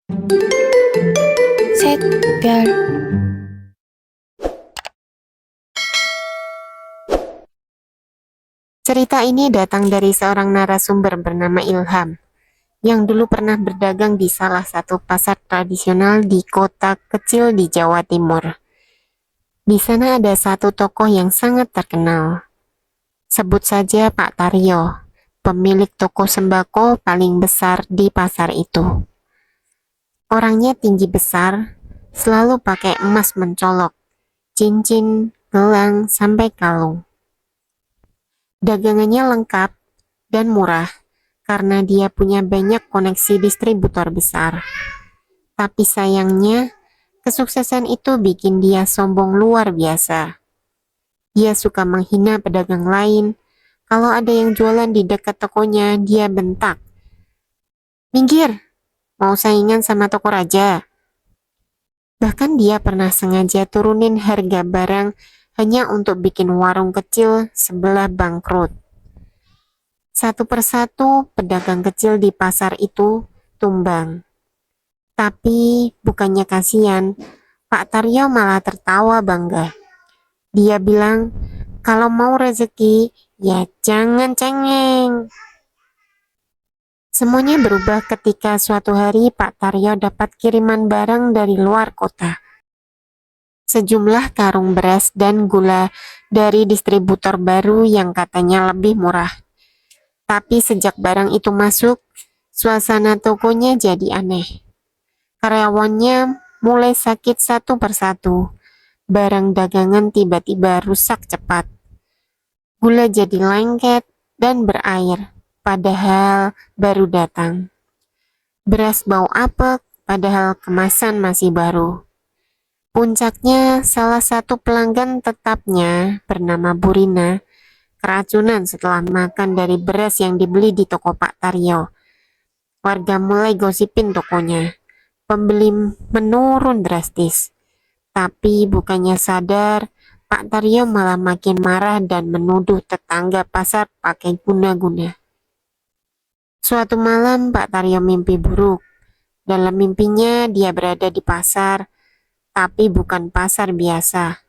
Set Girl. Cerita ini datang dari seorang narasumber bernama Ilham, yang dulu pernah berdagang di salah satu pasar tradisional di kota kecil di Jawa Timur. Di sana ada satu tokoh yang sangat terkenal. Sebut saja Pak Taryo, pemilik toko sembako paling besar di pasar itu. Orangnya tinggi besar, selalu pakai emas mencolok, cincin, gelang, sampai kalung. Dagangannya lengkap dan murah karena dia punya banyak koneksi distributor besar. Tapi sayangnya, kesuksesan itu bikin dia sombong luar biasa. Dia suka menghina pedagang lain. Kalau ada yang jualan di dekat tokonya, dia bentak. Minggir, mau saingan sama toko raja. Bahkan dia pernah sengaja turunin harga barang hanya untuk bikin warung kecil sebelah bangkrut. Satu persatu pedagang kecil di pasar itu tumbang. Tapi bukannya kasihan, Pak Taryo malah tertawa bangga. Dia bilang, kalau mau rezeki, ya jangan cengeng. Semuanya berubah ketika suatu hari Pak Taryo dapat kiriman barang dari luar kota. Sejumlah karung beras dan gula dari distributor baru yang katanya lebih murah. Tapi sejak barang itu masuk, suasana tokonya jadi aneh. Karyawannya mulai sakit satu persatu. Barang dagangan tiba-tiba rusak cepat. Gula jadi lengket dan berair, padahal baru datang. Beras bau apek, padahal kemasan masih baru. Puncaknya, salah satu pelanggan tetapnya bernama Burina keracunan setelah makan dari beras yang dibeli di toko Pak Taryo. Warga mulai gosipin tokonya. Pembeli menurun drastis. Tapi bukannya sadar, Pak Taryo malah makin marah dan menuduh tetangga pasar pakai guna-guna. Suatu malam Pak Taryo mimpi buruk. Dalam mimpinya dia berada di pasar, tapi bukan pasar biasa.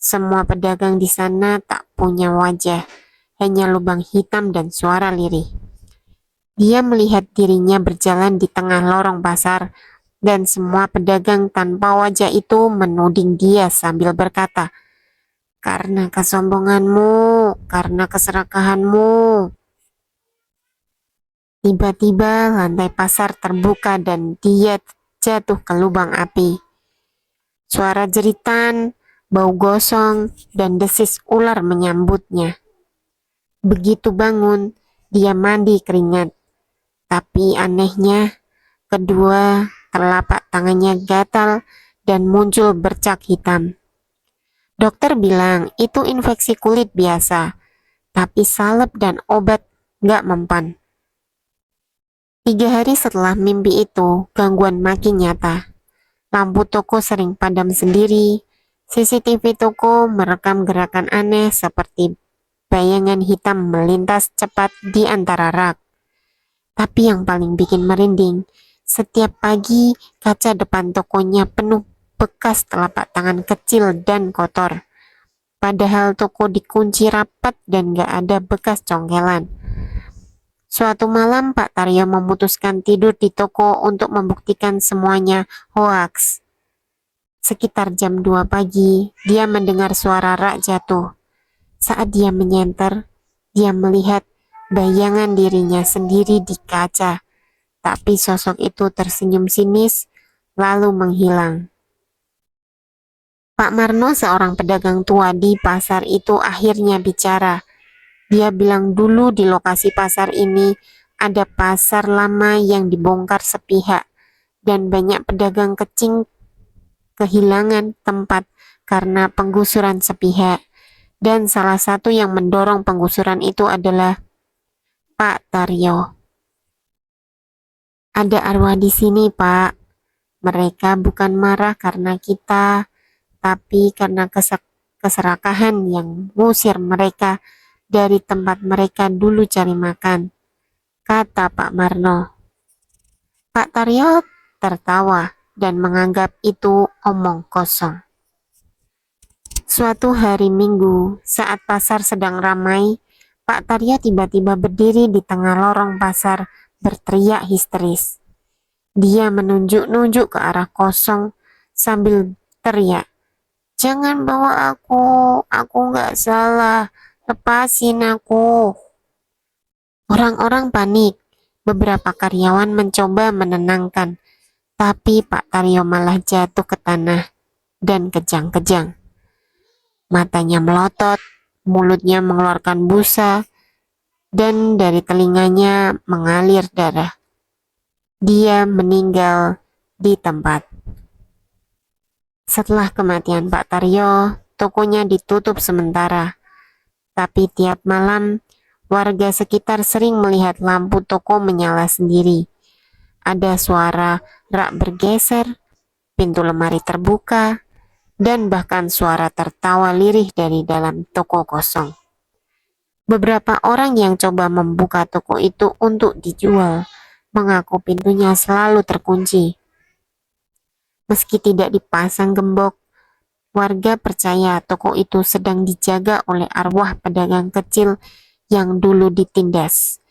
Semua pedagang di sana tak punya wajah, hanya lubang hitam dan suara lirih. Dia melihat dirinya berjalan di tengah lorong pasar, dan semua pedagang tanpa wajah itu menuding dia sambil berkata, "Karena kesombonganmu, karena keserakahanmu." Tiba-tiba lantai pasar terbuka dan dia jatuh ke lubang api. Suara jeritan, bau gosong, dan desis ular menyambutnya. Begitu bangun, dia mandi keringat. Tapi anehnya, kedua telapak tangannya gatal dan muncul bercak hitam. Dokter bilang itu infeksi kulit biasa, tapi salep dan obat nggak mempan. 3 hari setelah mimpi itu, gangguan makin nyata. Lampu toko sering padam sendiri. CCTV toko merekam gerakan aneh seperti bayangan hitam melintas cepat di antara rak. Tapi yang paling bikin merinding, setiap pagi kaca depan tokonya penuh bekas telapak tangan kecil dan kotor. Padahal toko dikunci rapat dan gak ada bekas congkelan. Suatu malam Pak Taryo memutuskan tidur di toko untuk membuktikan semuanya hoaks. Sekitar jam 2 pagi, dia mendengar suara rak jatuh. Saat dia menyenter, dia melihat bayangan dirinya sendiri di kaca. Tapi sosok itu tersenyum sinis, lalu menghilang. Pak Marno, seorang pedagang tua di pasar itu, akhirnya bicara. Dia bilang dulu di lokasi pasar ini ada pasar lama yang dibongkar sepihak dan banyak pedagang kecil kehilangan tempat karena penggusuran sepihak. Dan salah satu yang mendorong penggusuran itu adalah Pak Taryo. Ada arwah di sini, Pak. Mereka bukan marah karena kita, tapi karena keserakahan yang ngusir mereka dari tempat mereka dulu cari makan, kata Pak Marno. Pak Taryo tertawa dan menganggap itu omong kosong. Suatu hari Minggu, saat pasar sedang ramai, Pak Taryo tiba-tiba berdiri di tengah lorong pasar berteriak histeris. Dia menunjuk-nunjuk ke arah kosong sambil teriak, "Jangan bawa aku nggak salah, lepasin aku." Orang-orang panik. Beberapa karyawan mencoba menenangkan, tapi Pak Taryo malah jatuh ke tanah dan kejang-kejang. Matanya melotot, mulutnya mengeluarkan busa, dan dari telinganya mengalir darah. Dia meninggal di tempat. Setelah kematian Pak Taryo, tokonya ditutup sementara. Tapi tiap malam, warga sekitar sering melihat lampu toko menyala sendiri. Ada suara rak bergeser, pintu lemari terbuka, dan bahkan suara tertawa lirih dari dalam toko kosong. Beberapa orang yang coba membuka toko itu untuk dijual mengaku pintunya selalu terkunci. Meski tidak dipasang gembok, warga percaya toko itu sedang dijaga oleh arwah pedagang kecil yang dulu ditindas.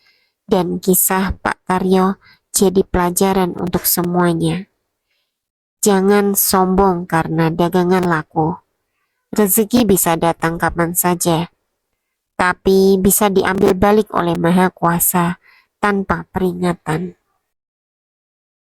Dan kisah Pak Taryo jadi pelajaran untuk semuanya. Jangan sombong karena dagangan laku. Rezeki bisa datang kapan saja, tapi bisa diambil balik oleh Maha Kuasa tanpa peringatan.